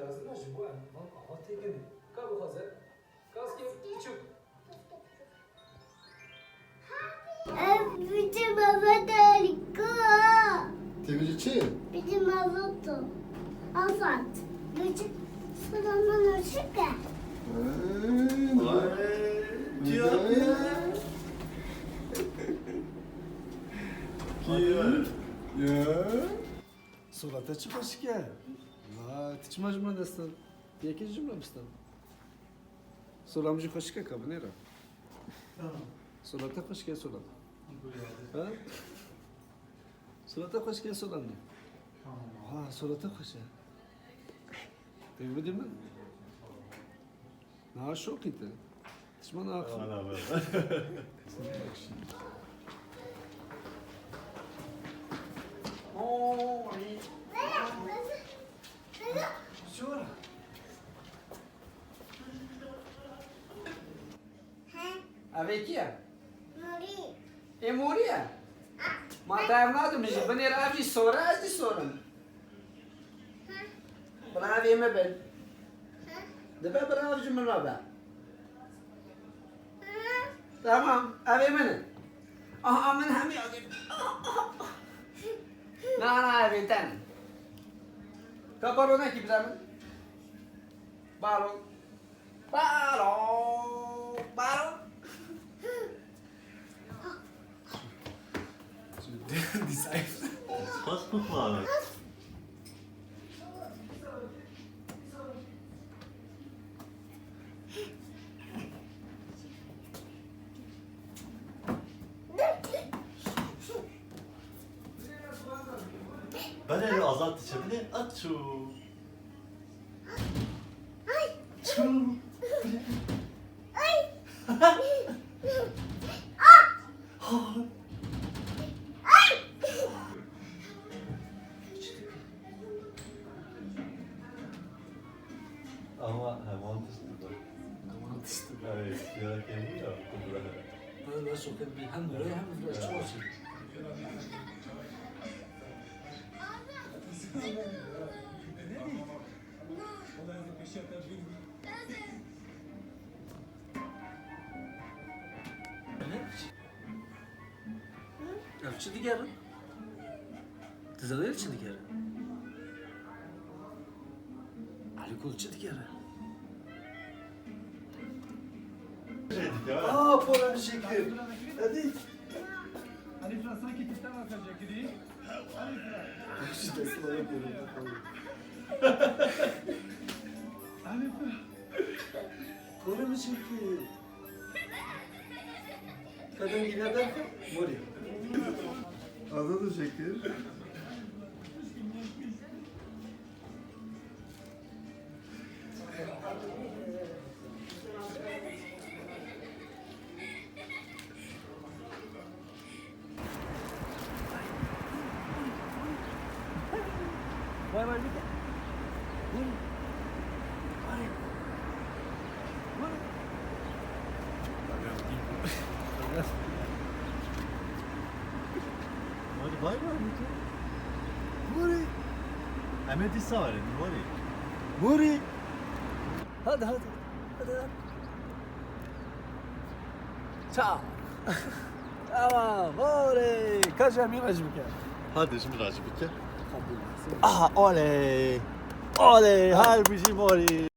gazın acı bu an. Bak aha tekini. Kabı hazır. Gaz gel küçük. Bizim baba da harika. Temizlikçi. Bizim baba da. Afat. Bizim sıramın ışık ya. Ya. Surata çıkmış ki. La, tiçma cümle destan. Yeki cümle mistan. Sulamcı hoş ki kabı nere? Surata hoş ki sulam. Ha? Surata hoş ki sulam ne? Ha, surata hoş ya. Değil mi? Na şok ite. Tiçma na akıl. Şura. Avekia? Muri. E Moria? Ma tá armado, mas banheiro abre sora, as de sora. Bravo, me bem. De bem bravo, de menor bem. Tamam, ave beni. Aha, men hem ya. Na, ave ten. Kaparo ne ki bizamen? Balon. Balon. Balon. Was guck mal. Ben öyle azalt içebilir. Açu. Çu. Ama mantıklı da. Aman atıştı. Evet, yarak yemin ya. Böyle sokak bir hem böyle hem böyle çalışıyor. Ölçü diğeri. Dizeler ölçü diğeri. Ali kulçu diğeri. Aa, pola şekil. Hadi. Alifra sanki tipten bakacak gibi. Alifra. İşte sıra yapıyorum. Alifra. Pola mı şekil? Kadın gider derken Mori. Adı da şekil. Vay vay bir de. Vur. Vay. Vur. Hadi bay bay. Mori. Ahmet İsa var ya, Mori. Mori. Hadi hadi. Hadi hadi. Ciao. Tamam. Mori. Kaç yemin acımı ki? Hadi şimdi Racibike. Kabul. Aha, oley. Oley, harbici Mori.